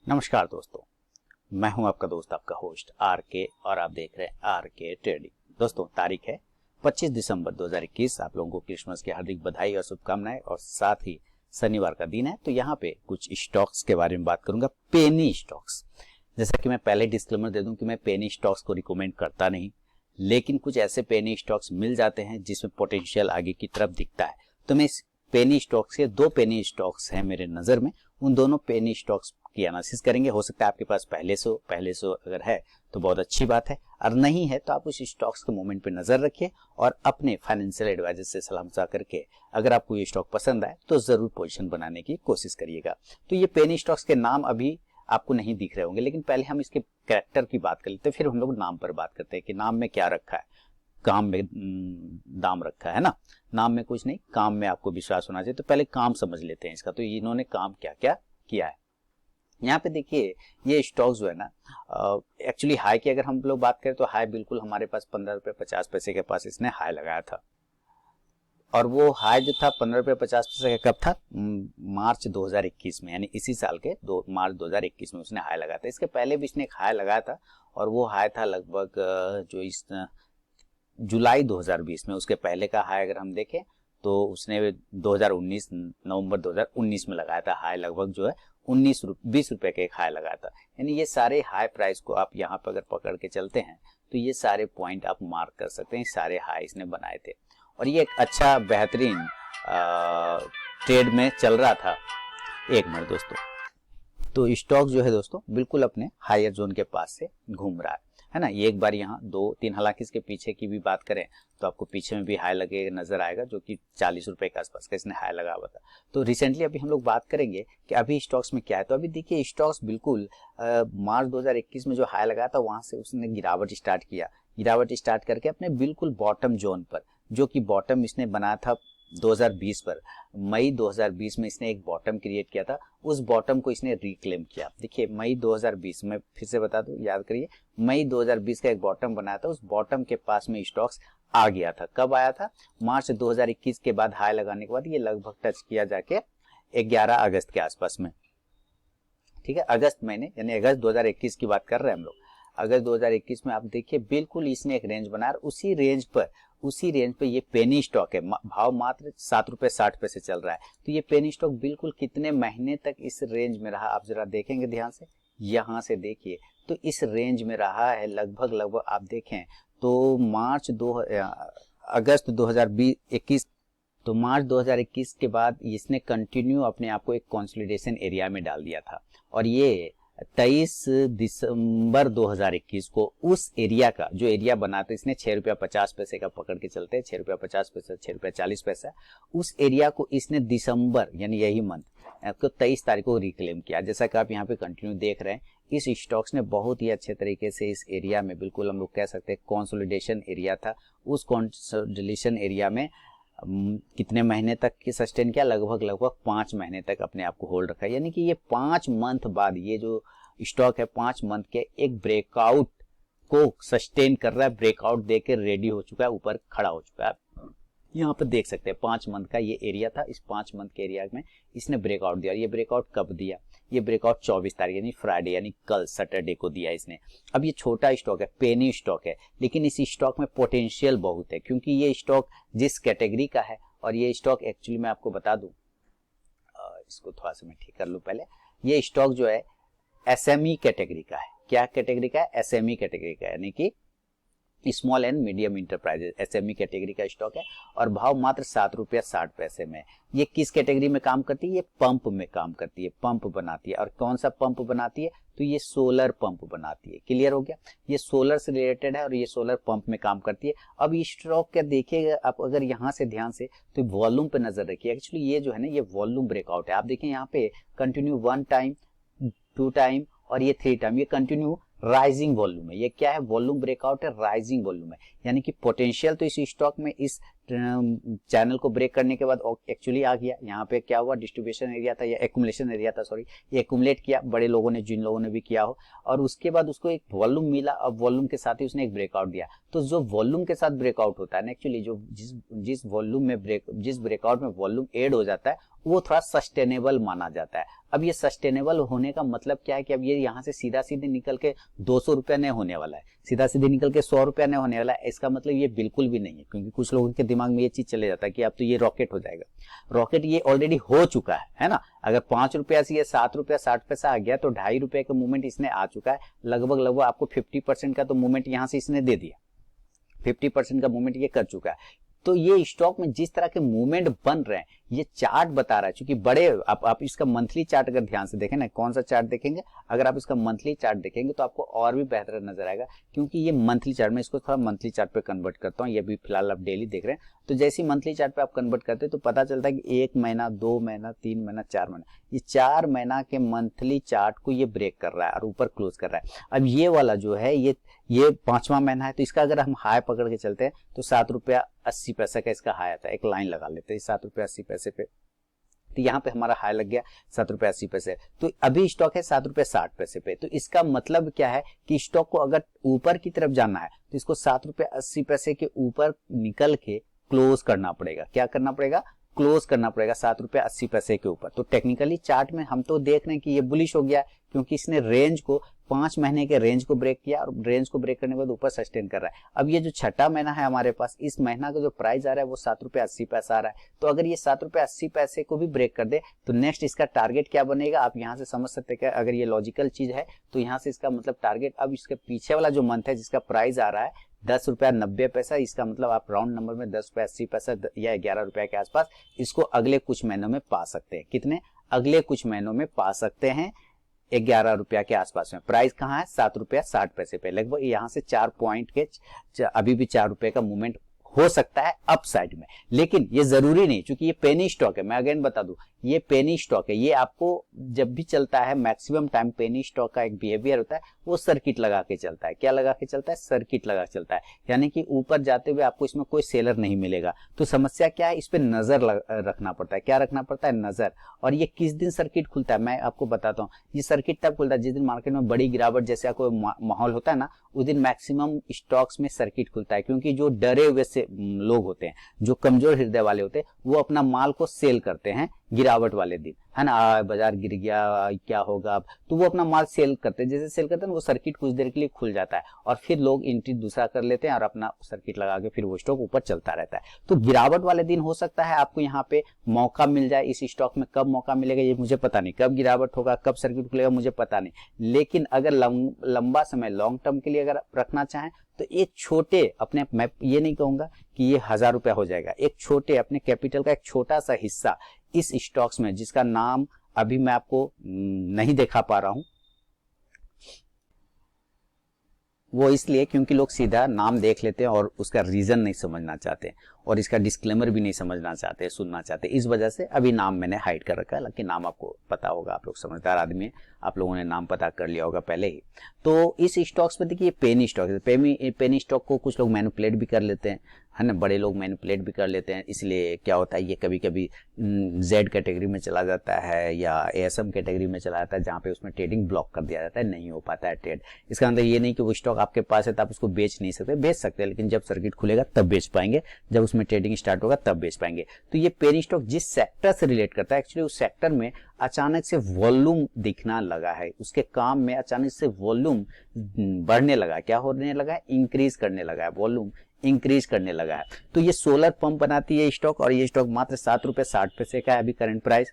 नमस्कार दोस्तों, मैं हूं आपका दोस्त, आपका होस्ट आर के, और आप देख रहे हैं आर के ट्रेडिंग। दोस्तों, तारीख है 25 दिसंबर 2021। आप लोगों को क्रिसमस की हार्दिक बधाई और शुभकामनाएं, और साथ ही शनिवार का दिन है, तो यहाँ पे कुछ स्टॉक्स के बारे में बात करूंगा। पेनी स्टॉक्स, जैसा कि मैं पहले डिस्क्लेमर दे दूं कि मैं पेनी स्टॉक्स को रिकमेंड करता नहीं, लेकिन कुछ ऐसे पेनी स्टॉक्स मिल जाते हैं जिसमें पोटेंशियल आगे की तरफ दिखता है। तो मैं इस पेनी स्टॉक्स के दो पेनी स्टॉक्स हैं मेरे नजर में, उन दोनों पेनी स्टॉक्स की एनालिसिस करेंगे। हो सकता है आपके पास पहले से अगर है तो बहुत अच्छी बात है, और नहीं है तो आप उस स्टॉक्स के मूवमेंट पे नजर रखिए और अपने फाइनेंशियल एडवाइजर से सलाह मशवरा करके अगर आपको ये स्टॉक पसंद आए तो जरूर पोजीशन बनाने की कोशिश करिएगा। तो ये पेनी स्टॉक्स के नाम अभी आपको नहीं दिख रहे होंगे, लेकिन पहले हम इसके कैरेक्टर की बात कर लेते हैं, फिर हम लोग नाम पर बात करते हैं कि नाम में क्या रखा है। काम में दाम रखा है ना, नाम में कुछ नहीं, काम में आपको विश्वास होना चाहिए। तो पहले काम समझ लेते हैं इसका। तो इन्होंने काम क्या क्या किया है। यहाँ पे देखिए, ये स्टॉक जो है ना, एक्चुअली हाई की अगर हम लोग बात करें तो हाई बिल्कुल हमारे पास 15 रुपये 50 पैसे के पास इसने हाई लगाया था, और वो हाई जो था 15 रुपये 50 पैसे का कब था, मार्च 2021 में, यानी इसी साल के मार्च 2021 में उसने हाई लगाया था। इसके पहले भी इसने एक हाई लगाया था, और वो हाई था लगभग जो इस जुलाई 2020 में। उसके पहले का हाई अगर हम देखें तो उसने 2019 नवंबर 2019 में लगाया था हाई, लगभग जो है 20 रुपए के एक हाई लगाया था। यानी ये सारे हाई प्राइस को आप यहाँ पर अगर पकड़ के चलते हैं तो ये सारे पॉइंट आप मार्क कर सकते हैं, सारे हाई इसने बनाए थे, और ये एक अच्छा बेहतरीन ट्रेड में चल रहा था। एक मिनट दोस्तों, तो स्टॉक जो है दोस्तों बिल्कुल अपने हायर जोन के पास से घूम रहा है ना। ये एक बार यहाँ 2-3, हालांकि इसके पीछे की भी बात करें तो आपको पीछे में भी हाई लगे नजर आएगा, जो कि 40 रुपए के आसपास का इसने हाई लगा हुआ था। तो रिसेंटली अभी हम लोग बात करेंगे कि अभी स्टॉक्स में क्या है। तो अभी देखिए, स्टॉक्स बिल्कुल मार्च 2021 में जो हाई लगा था वहां से उसने गिरावट स्टार्ट किया, गिरावट स्टार्ट करके अपने बिल्कुल बॉटम जोन पर, जो कि बॉटम इसने बनाया था 2020 पर, मई 2020 में इसने एक बॉटम क्रिएट किया था, उस बॉटम को इसने रिक्लेम किया। देखिए, मई 2020 में फिर से बता दूं, याद करिए, मई 2020 का एक बॉटम बनाया था, उस बॉटम के पास में स्टॉक्स आ गया था। कब आया था? मार्च 2021 के बाद हाई लगाने के बाद ये लगभग टच किया जाके 11 अगस्त के आसपास में, ठीक है, अगस्त महीने, यानी अगस्त 2021 की बात कर रहे हैं हम लोग। अगस्त 2021 में आप देखिए बिल्कुल इसने एक रेंज बनाया, उसी रेंज पर ये पेनी स्टॉक है, भाव मात्र 7 रुपए 60 पैसे चल रहा है। तो ये पेनी स्टॉक बिल्कुल कितने महीने तक इस रेंज में रहा, आप जरा देखेंगे ध्यान से, यहां से देखिए, तो इस रेंज में रहा है लगभग आप देखें तो अगस्त 2021, तो मार्च 2021 के बाद इसने कंटिन्यू अपने आप को एक कंसोलिडेशन एरिया में डाल दिया था, और ये 23 दिसंबर 2021 को उस एरिया का जो एरिया बना था इसने 6 रुपया 50 पैसे का पकड़ के चलते हैं, 6 रुपया 50 पैसा, 6 रुपया 40 पैसा, उस एरिया को इसने दिसंबर यानी यही मंथ आपको 23 तारीख को रिक्लेम किया। जैसा कि आप यहाँ पे कंटिन्यू देख रहे हैं, इस स्टॉक्स ने बहुत ही अच्छे तरीके से इस एरिया में, बिल्कुल हम लोग कह सकते हैं कंसोलिडेशन एरिया था, उस कंसोलिडेशन एरिया में कितने महीने तक की सस्टेन किया, लगभग 5 महीने तक अपने आप को होल्ड रखा। यानी कि ये 5 मंथ बाद ये जो स्टॉक है 5 मंथ के एक ब्रेकआउट को सस्टेन कर रहा है, ब्रेकआउट देकर रेडी हो चुका है, ऊपर खड़ा हो चुका है। यहाँ पर देख सकते हैं 5 मंथ का ये एरिया था, इस 5 मंथ के एरिया में इसने ब्रेकआउट दिया। और ये ब्रेकआउट कब दिया? ये ब्रेकआउट 24 तारीख यानी फ्राइडे, यानी कल सैटरडे को दिया इसने। अब ये छोटा स्टॉक है, पेनी स्टॉक है, लेकिन इस स्टॉक में पोटेंशियल बहुत है, क्योंकि ये स्टॉक जिस कैटेगरी का है, और ये स्टॉक एक्चुअली मैं आपको बता दूं, इसको थोड़ा सा मैं ठीक कर लूं पहले। ये स्टॉक जो है एसएमई कैटेगरी का है। क्या कैटेगरी का है? एसएमई कैटेगरी का, यानी कि small and medium enterprises, SME category का स्टॉक है, और भाव मात्र 7 रुपया 60 पैसे में। ये किस कैटेगरी में काम करती है? ये पंप में काम करती है, पंप बनाती है। और कौन सा पंप बनाती है? तो ये सोलर पंप बनाती है। क्लियर हो गया? ये सोलर से रिलेटेड है और ये सोलर पंप में काम करती है। अब ये स्टॉक क्या देखिएगा आप, अगर यहाँ से ध्यान से, तो वॉल्यूम पे नजर रखिए। एक्चुअली ये जो है ना, ये वॉल्यूम ब्रेकआउट है। आप देखें यहाँ पे कंटिन्यू 1 टाइम, 2 टाइम और ये 3 टाइम, ये कंटिन्यू राइजिंग वॉल्यूम है। ये क्या है? वॉल्यूम ब्रेकआउट है, राइजिंग वॉल्यूम है। यानी कि पोटेंशियल तो इस स्टॉक में इस चैनल को ब्रेक करने के बाद एक्चुअली आ गया। यहाँ पे क्या हुआ? डिस्ट्रीब्यूशन एरिया था या एक्यूमुलेशन एरिया था, सॉरी, ये एक्यूमुलेट किया बड़े लोगों ने, जिन लोगों ने भी किया हो, और उसके बाद उसको एक वॉल्यूम मिला। अब वॉल्यूम के साथ ही उसने एक ब्रेकआउट दिया। तो जो वॉल्यूम के साथ ब्रेकआउट होता है ना, एक्चुअली जो जिस ब्रेकआउट में वॉल्यूम एड हो जाता है वो थोड़ा सस्टेनेबल माना जाता है। अब ये सस्टेनेबल होने का मतलब क्या है कि अब ये यहाँ से सीधा सीधे निकल के 200 रुपया नहीं होने वाला है, सीधा सीधे निकल के 100 रुपया नहीं होने वाला है। इसका मतलब ये बिल्कुल भी नहीं है, क्योंकि कुछ लोगों के दिमाग में ये चीज चले जाता है कि अब तो ये रॉकेट हो जाएगा। रॉकेट ये ऑलरेडी हो चुका है ना। अगर 5 रुपया से ये 7 रुपया 60 पैसा आ गया तो 2.5 रुपए का मूवमेंट इसने आ चुका है। लगभग आपको 50% का तो मूवमेंट यहाँ से इसने दे दिया, 50% का मूवमेंट ये कर चुका है। तो ये स्टॉक में जिस तरह के मूवमेंट बन रहे हैं, ये चार्ट बता रहा है, क्योंकि बड़े आप इसका मंथली चार्ट अगर ध्यान से देखें ना, कौन सा चार्ट देखेंगे, अगर आप इसका मंथली चार्ट देखेंगे तो आपको और भी बेहतर नजर आएगा, क्योंकि ये मंथली चार्ट में इसको थोड़ा मंथली चार्ट पे कन्वर्ट करता हूँ। ये भी फिलहाल आप डेली देख रहे हैं, तो जैसे ही मंथली चार्ट पे आप कन्वर्ट करते हैं तो पता चलता है कि 1 महीना 2 महीना 3 महीना 4 महीना, ये 4 महीना के मंथली चार्ट को ये ब्रेक कर रहा है और ऊपर क्लोज कर रहा है। अब ये वाला जो है ये 5वां महीना है, तो इसका अगर हम हाई पकड़ के चलते हैं तो 7 रुपया 80 पैसा का इसका हाई आता है। एक लाइन लगा लेते हैं 7 रुपया 80 पैसे पे, तो यहाँ पे हमारा हाई लग गया 7 रुपया 80 पैसे। तो अभी स्टॉक है 7 रुपया 60 पैसे पे। तो इसका मतलब क्या है कि स्टॉक को अगर ऊपर की तरफ जाना है तो इसको 7 रुपया 80 पैसे के ऊपर निकल के क्लोज करना पड़ेगा। क्या करना पड़ेगा? क्लोज करना पड़ेगा 7 रुपया 80 पैसे के ऊपर। तो टेक्निकली चार्ट में हम तो देख रहे हैं कि ये बुलिश हो गया, क्योंकि इसने रेंज को 5 महीने के रेंज को ब्रेक किया और रेंज को ब्रेक करने के बाद ऊपर सस्टेन कर रहा है। अब ये जो छठा महीना है हमारे पास, इस महीना का जो प्राइस आ रहा है वो 7 रुपया 80 पैसा आ रहा है। तो अगर ये 7 रुपया 80 पैसे को भी ब्रेक कर दे तो नेक्स्ट इसका टारगेट क्या बनेगा, आप यहाँ से समझ सकते हैं। अगर ये लॉजिकल चीज है तो यहाँ से इसका मतलब टारगेट, अब इसके पीछे वाला जो मंथ है जिसका प्राइस आ रहा है 10 रुपया 90 पैसा, इसका मतलब आप राउंड नंबर में 10 रुपया 80 पैसा या 11 रुपया के आसपास इसको अगले कुछ महीनों में पा सकते हैं। कितने? अगले कुछ महीनों में पा सकते हैं 11 रुपया के आसपास में। प्राइस कहाँ है? 7 रुपया 60 पैसे पे। लगभग यहाँ से 4 पॉइंट के अभी भी 4 रुपए का मूवमेंट हो सकता है अप साइड में, लेकिन ये जरूरी नहीं, क्योंकि ये पेनी स्टॉक है। मैं अगेन बता दूं, ये पेनी स्टॉक है। ये आपको जब भी चलता है मैक्सिमम टाइम पेनी स्टॉक का एक बिहेवियर होता है, वो सर्किट लगा के चलता है। क्या लगा के चलता है? सर्किट लगा के चलता है, यानी कि ऊपर जाते हुए आपको इसमें कोई सेलर नहीं मिलेगा। तो समस्या क्या है? इस पे नजर रखना पड़ता है। क्या रखना पड़ता है? नजर। और ये किस दिन सर्किट खुलता है मैं आपको बताता हूँ। ये सर्किट तब खुलता है जिस दिन मार्केट में बड़ी गिरावट जैसा कोई माहौल होता है ना, उस दिन मैक्सिमम स्टॉक्स में सर्किट खुलता है, क्योंकि जो डरे हुए से लोग होते हैं, जो कमजोर हृदय वाले होते हैं, वो अपना माल को सेल करते हैं गिरावट वाले दिन, है ना। बाजार गिर गया, क्या होगा अब, तो वो अपना माल सेल करते हैं। जैसे सेल करते हैं वो सर्किट कुछ देर के लिए खुल जाता है और फिर लोग एंट्री दूसरा कर लेते हैं और अपना सर्किट लगा के फिर वो स्टॉक ऊपर चलता रहता है। तो गिरावट वाले दिन हो सकता है आपको यहाँ पे मौका मिल जाए इस स्टॉक में। कब मौका मिलेगा ये मुझे पता नहीं, कब गिरावट होगा, कब सर्किट खुलेगा मुझे पता नहीं। लेकिन अगर लंबा समय लॉन्ग टर्म के लिए अगर रखना चाहें तो एक छोटे अपने, मैं ये नहीं कहूंगा कि ये 1000 रुपया हो जाएगा, एक छोटे अपने कैपिटल का एक छोटा सा हिस्सा इस स्टॉक्स में, जिसका नाम अभी मैं आपको नहीं दिखा पा रहा हूं, वो इसलिए क्योंकि लोग सीधा नाम देख लेते हैं और उसका रीजन नहीं समझना चाहते और इसका डिस्क्लेमर भी नहीं समझना चाहते, सुनना चाहते। इस वजह से अभी नाम मैंने हाइड कर रखा है, लेकिन नाम आपको पता होगा, आप लोग समझदार आदमी हैं, आप लोगों ने नाम पता कर लिया होगा पहले ही। तो इस स्टॉक्स में देखिए पेनी स्टॉक है। पेनी स्टॉक को कुछ लोग मैनिपुलेट भी कर लेते हैं, है ना, बड़े लोग मैनिपुलेट भी कर लेते हैं। इसलिए क्या होता है, ये कभी कभी जेड कैटेगरी में चला जाता है या एएसएम कैटेगरी में चला जाता है, जहाँ पे उसमें ट्रेडिंग ब्लॉक कर दिया जाता है, नहीं हो पाता है ट्रेड। इसका मतलब ये नहीं कि वो स्टॉक आपके पास है तो आप उसको बेच नहीं सकते, बेच सकते हैं, लेकिन जब सर्किट खुलेगा तब बेच पाएंगे, जब उसमें ट्रेडिंग स्टार्ट होगा तब बेच पाएंगे। तो ये पेनी स्टॉक जिस सेक्टर से रिलेट करता है, एक्चुअली उस सेक्टर में अचानक से वॉल्यूम दिखना लगा है, उसके काम में अचानक से वॉल्यूम बढ़ने लगा। क्या होने लगा है? इंक्रीज करने लगा है, वॉल्यूम इंक्रीज करने लगा है। तो ये सोलर पंप बनाती है स्टॉक, और ये स्टॉक मात्र 7 रुपए 60 पैसे का है अभी करंट प्राइस,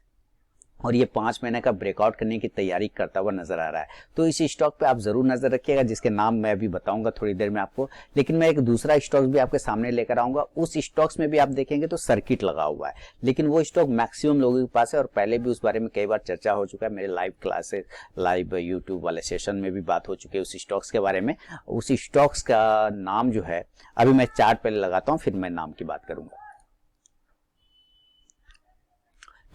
और ये 5 महीने का ब्रेकआउट करने की तैयारी करता हुआ नजर आ रहा है। तो इस स्टॉक पे आप जरूर नजर रखिएगा, जिसके नाम मैं अभी बताऊंगा थोड़ी देर में आपको। लेकिन मैं एक दूसरा स्टॉक भी आपके सामने लेकर आऊंगा, उस स्टॉक्स में भी आप देखेंगे तो सर्किट लगा हुआ है, लेकिन वो स्टॉक मैक्सिमम लोगों के पास है, और पहले भी उस बारे में कई बार चर्चा हो चुका है, मेरे लाइव क्लासेस, लाइव यूट्यूब वाले सेशन में भी बात हो चुकी है उस स्टॉक्स के बारे में। उस स्टॉक्स का नाम जो है, अभी मैं चार्ट पहले लगाता हूँ, फिर मैं नाम की बात करूंगा।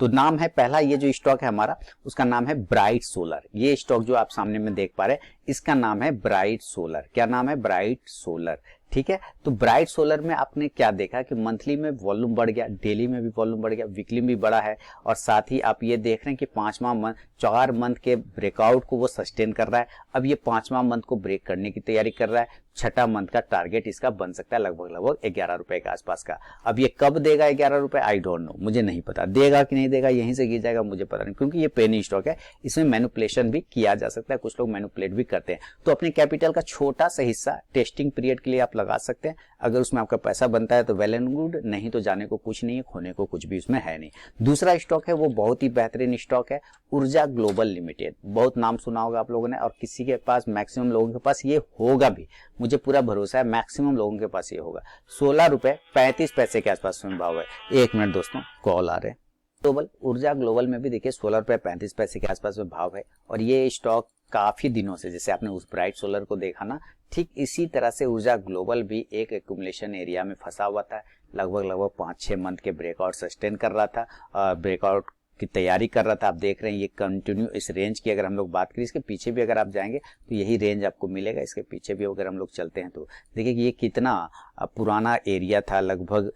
तो नाम है पहला, ये जो स्टॉक है हमारा, उसका नाम है ब्राइट सोलर। ये स्टॉक जो आप सामने में देख पा रहे हैं, इसका नाम है ब्राइट सोलर। क्या नाम है? Bright solar. ठीक है, तो ब्राइट सोलर में आपने क्या देखा कि मंथली में वॉल्यूम बढ़ गया, डेली में भी वॉल्यूम बढ़ गया, वीकली में भी बढ़ा है, और साथ ही आप ये देख रहे हैं कि 5वां मंथ 4 मंथ के ब्रेकआउट को वो सस्टेन कर रहा है। अब ये 5वां मंथ को ब्रेक करने की तैयारी कर रहा है। 6ठा मंथ का टारगेट इसका बन सकता है लगभग 11 रुपए के आसपास का। अब ये कब देगा 11 रुपए? आई डोंट नो, मुझे नहीं पता देगा कि नहीं देगा, यहीं से गिर जाएगा मुझे पता नहीं, क्योंकि ये पेनी स्टॉक है, इसमें मैनिपुलेशन भी किया जा सकता है, कुछ लोग मैनिपुलेट भी करते हैं। तो अपने कैपिटल का छोटा सा हिस्सा टेस्टिंग पीरियड के लिए आप लगा सकते हैं। अगर उसमें आपका पैसा बनता है तो वेल एंड गुड, नहीं तो जाने को कुछ नहीं है, खोने को कुछ भी उसमें है नहीं। दूसरा स्टॉक है वो बहुत ही बेहतरीन स्टॉक है, ऊर्जा ग्लोबल लिमिटेड। बहुत नाम सुना होगा आप लोगों ने, और किसी के पास, मैक्सिमम लोगों के पास ये होगा भी, मुझे पूरा भरोसा है मैक्सिमम लोगों के पास ये होगा। 16 रुपए 35 पैसे के आसपास में भाव है। 1 मिनट दोस्तों, कॉल आ रहे हैं। ग्लोबल, ऊर्जा ग्लोबल में भी देखिए 16 रुपए 35 पैसे के आसपास में भाव है, और ये स्टॉक काफी दिनों से, जैसे आपने उस ब्राइट सोलर को देखा ना, ठीक इसी तरह से ऊर्जा ग्लोबल भी एक एक्यूमुलेशन एरिया में फंसा हुआ था। लगभग 5-6 मंथ के ब्रेकआउट सस्टेन कर रहा था, ब्रेकआउट की तैयारी कर रहा था। आप देख रहे हैं ये कंटिन्यू इस रेंज की अगर हम लोग बात करें, इसके पीछे भी अगर आप जाएंगे तो यही रेंज आपको मिलेगा। इसके पीछे भी अगर हम लोग चलते हैं तो देखिए कि ये कितना पुराना एरिया था। लगभग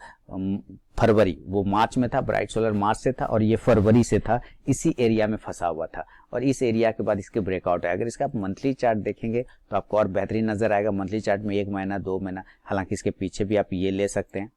फरवरी, वो मार्च में था, ब्राइट सोलर मार्च से था, और ये फरवरी से था, इसी एरिया में फंसा हुआ था, और इस एरिया के बाद इसके ब्रेकआउट है। अगर इसका आप मंथली चार्ट देखेंगे तो आपको और बेहतरीन नजर आएगा। मंथली चार्ट में 1 महीना 2 महीना, हालांकि इसके पीछे भी आप ये ले सकते हैं,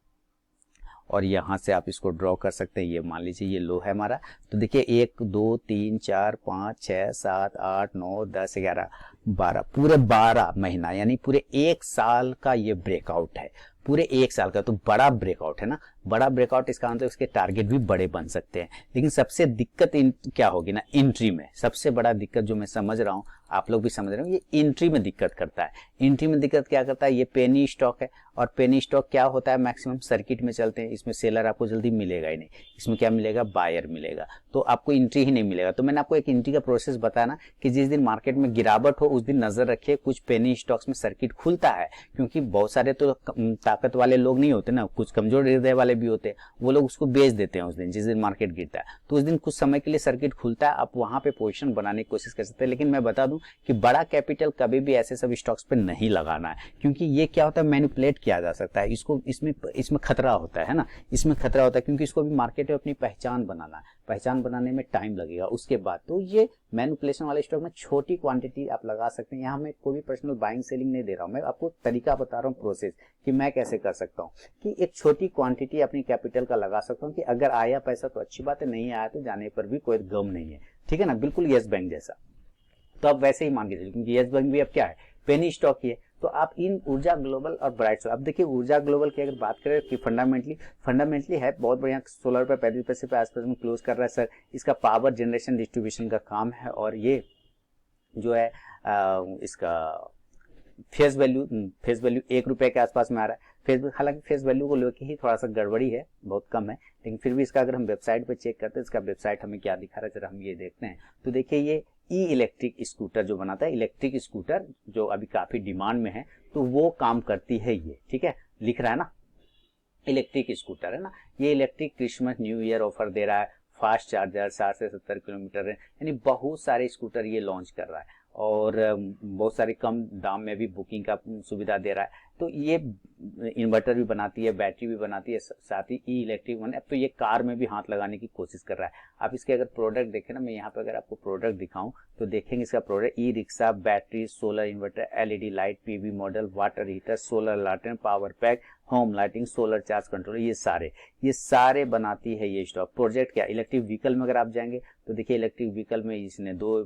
और यहाँ से आप इसको ड्रॉ कर सकते हैं। ये मान लीजिए ये लो है हमारा, तो देखिए 1 2 3 4 5 6 7 8 9 10 11 12, पूरे 12 महीना, यानी पूरे 1 साल का ये ब्रेकआउट है, पूरे 1 साल का। तो बड़ा ब्रेकआउट है ना, बड़ा ब्रेकआउट, इसका मतलब इसके टारगेट भी बड़े बन सकते हैं। लेकिन सबसे दिक्कत क्या होगी ना, एंट्री में सबसे बड़ा दिक्कत जो मैं समझ रहा हूँ, आप लोग भी समझ रहे हो, ये एंट्री में दिक्कत करता है। एंट्री में दिक्कत क्या करता है? ये पेनी स्टॉक है, और पेनी स्टॉक क्या होता है, मैक्सिमम सर्किट में चलते हैं, इसमें सेलर आपको जल्दी मिलेगा ही नहीं, इसमें क्या मिलेगा, बायर मिलेगा, तो आपको एंट्री ही नहीं मिलेगा। तो मैंने आपको एक एंट्री का प्रोसेस बताया ना कि जिस दिन मार्केट में गिरावट हो उस दिन नजर रखिए, कुछ पेनी स्टॉक्स में सर्किट खुलता है, क्योंकि बहुत सारे तो ताकत वाले लोग नहीं होते ना, कुछ कमजोर हृदय वाले भी होते हैं, वो लोग उसको बेच देते हैं उस दिन, जिस दिन मार्केट गिरता है। तो उस दिन कुछ समय के लिए सर्किट खुलता है, आप वहां पे पोजीशन बनाने की कोशिश कर सकते हैं। लेकिन मैं बता दूं कि बड़ा कैपिटल कभी भी ऐसे सब स्टॉक्स पे नहीं लगाना है, क्योंकि ये क्या होता है, मैनिपुलेट किया जा सकता है, इसको इसमें खतरा होता है ना, इसमें खतरा होता है, क्योंकि इसको भी मार्केट में अपनी पहचान बनाना है, पहचान बनाने में टाइम लगेगा उसके बाद। तो ये मैनिपुलेशन वाले स्टॉक में छोटी क्वांटिटी आप लगा सकते हैं। यहाँ मैं कोई भी पर्सनल बाइंग सेलिंग नहीं दे रहा हूँ, मैं आपको तरीका बता रहा हूँ, प्रोसेस कि मैं कैसे कर सकता हूँ, कि एक छोटी क्वांटिटी अपनी कैपिटल का लगा सकता हूँ, कि अगर आया पैसा तो अच्छी बात है, नहीं आया तो जाने पर भी कोई गम नहीं है, ठीक है ना, बिल्कुल यस बैंक जैसा। तो आप वैसे ही मान के चलिए, क्योंकि यस बैंक भी अब क्या है, पेनी स्टॉक ही है। तो आप इन ऊर्जा ग्लोबल और ब्राइट सोलर, अब देखिए ऊर्जा ग्लोबल की अगर बात करें कि फंडामेंटली है बहुत बढ़िया, 16 रुपए 35 पैसे पे आसपास में क्लोज कर रहा है सर। इसका पावर जनरेशन डिस्ट्रीब्यूशन का काम है, और ये जो है इसका फेस वैल्यू 1 रुपए के आसपास में आ रहा है। हालांकि फेस वैल्यू को लेकर ही थोड़ा सा गड़बड़ी है, बहुत कम है, लेकिन फिर भी इसका अगर हम वेबसाइट पे चेक करते हैं, इसका वेबसाइट हमें क्या दिखा रहा है, जरा हम ये देखते हैं। तो देखिए ये ई इलेक्ट्रिक स्कूटर जो बनाता है, इलेक्ट्रिक स्कूटर जो अभी काफी डिमांड में है, तो वो काम करती है ये, ठीक है, लिख रहा है ना इलेक्ट्रिक स्कूटर है ना। ये electric Christmas new year offer दे रहा है, फास्ट चार्जर 60 से 70 किलोमीटर है, यानी बहुत सारे स्कूटर ये लॉन्च कर रहा है, और बहुत सारे कम दाम में भी बुकिंग का सुविधा दे रहा है। तो ये इन्वर्टर भी बनाती है, बैटरी भी बनाती है, साथ ही ई इलेक्ट्रिक वन। अब तो ये कार में भी हाथ लगाने की कोशिश कर रहा है। आप इसके अगर प्रोडक्ट देखें ना, मैं यहाँ पे अगर आपको प्रोडक्ट दिखाऊं तो देखेंगे इसका product e rickshaw, battery, solar inverter, LED light, PV model, water heater, solar लालटेन, power pack, home lighting, solar charge controller, ये सारे बनाती है ये स्टॉक। प्रोजेक्ट क्या, इलेक्ट्रिक व्हीकल में अगर आप जाएंगे तो देखिए इलेक्ट्रिक व्हीकल में इसने 2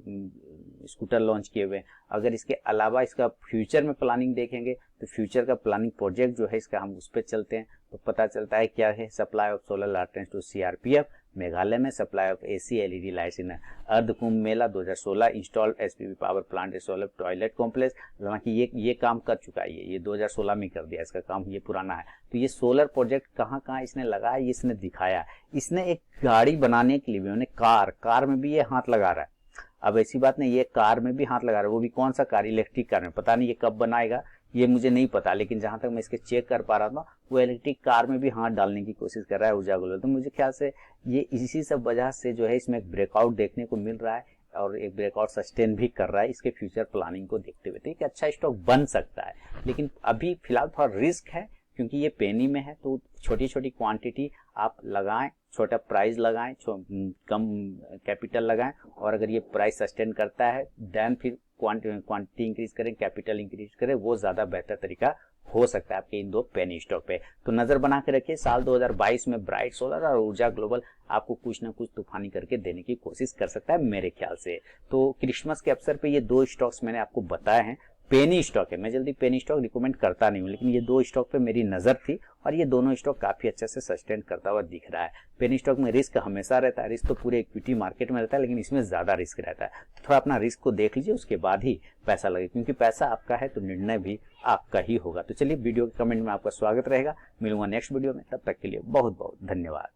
स्कूटर लॉन्च किए हुए हैं। अगर इसके अलावा इसका फ्यूचर में प्लानिंग देखेंगे तो फ्यूचर का प्लानिंग प्रोजेक्ट जो है इसका, हम उस पर चलते हैं तो पता चलता है क्या है। सप्लाई ऑफ सोलर लालटेन टू सीआरपीएफ मेघालय में, supply of AC LED lights in Ardh Kumbh Mela 2016, installed SPV power plant solar toilet complex. हालांकि ये काम कर चुका है, ये 2016 में कर दिया इसका काम, ये पुराना है। तो ये सोलर प्रोजेक्ट कहाँ कहाँ इसने लगाया, ये इसने दिखाया। इसने एक गाड़ी बनाने के लिए भी, उन्हें कार में भी ये हाथ लगा रहा है। अब ऐसी बात नहीं, ये कार में भी हाथ लगा रहा है, वो भी कौन सा कार, इलेक्ट्रिक कार में। पता नहीं ये कब बनाएगा, ये मुझे नहीं पता, लेकिन जहां तक मैं इसके चेक कर पा रहा था वो इलेक्ट्रिक कार में भी हाथ डालने की कोशिश कर रहा है ऊर्जा ग्लोबल। तो मुझे ख्याल से ये इसी सब वजह से जो है इसमें एक ब्रेकआउट देखने को मिल रहा है। और एक ब्रेकआउट सस्टेन भी कर रहा है इसके फ्यूचर प्लानिंग को देखते हुए, तो एक अच्छा स्टॉक बन सकता है। लेकिन अभी फिलहाल थोड़ा रिस्क है क्योंकि ये पेनी में है, तो छोटी छोटी क्वांटिटी आप लगाएं, छोटा प्राइस लगाएं, कम कैपिटल लगाएं, और अगर ये प्राइस सस्टेन करता है देन फिर क्वांटिटी इंक्रीज करें, कैपिटल इंक्रीज करें, वो ज़्यादा बेहतर तरीका हो सकता है आपके इन दो पेनी स्टॉक पे। तो नजर बना के रखिए, साल 2022 में ब्राइट सोलर और ऊर्जा ग्लोबल आपको कुछ ना कुछ तूफानी करके देने की कोशिश कर सकता है मेरे ख्याल से। तो क्रिसमस के अवसर पे ये दो स्टॉक्स मैंने आपको बताए हैं, पेनी स्टॉक है, मैं जल्दी पेनी स्टॉक रिकमेंड करता नहीं हूँ, लेकिन ये दो स्टॉक पे मेरी नजर थी और ये दोनों स्टॉक काफी अच्छे से सस्टेन करता हुआ दिख रहा है। पेनी स्टॉक में रिस्क हमेशा रहता है, रिस्क तो पूरे इक्विटी मार्केट में रहता है, लेकिन इसमें ज्यादा रिस्क रहता है। तो थोड़ा अपना रिस्क को देख लीजिए, उसके बाद ही पैसा लगे, क्योंकि पैसा आपका है तो निर्णय भी आपका ही होगा। तो चलिए, वीडियो के कमेंट में आपका स्वागत रहेगा, मिलूंगा नेक्स्ट वीडियो में, तब तक के लिए बहुत बहुत धन्यवाद।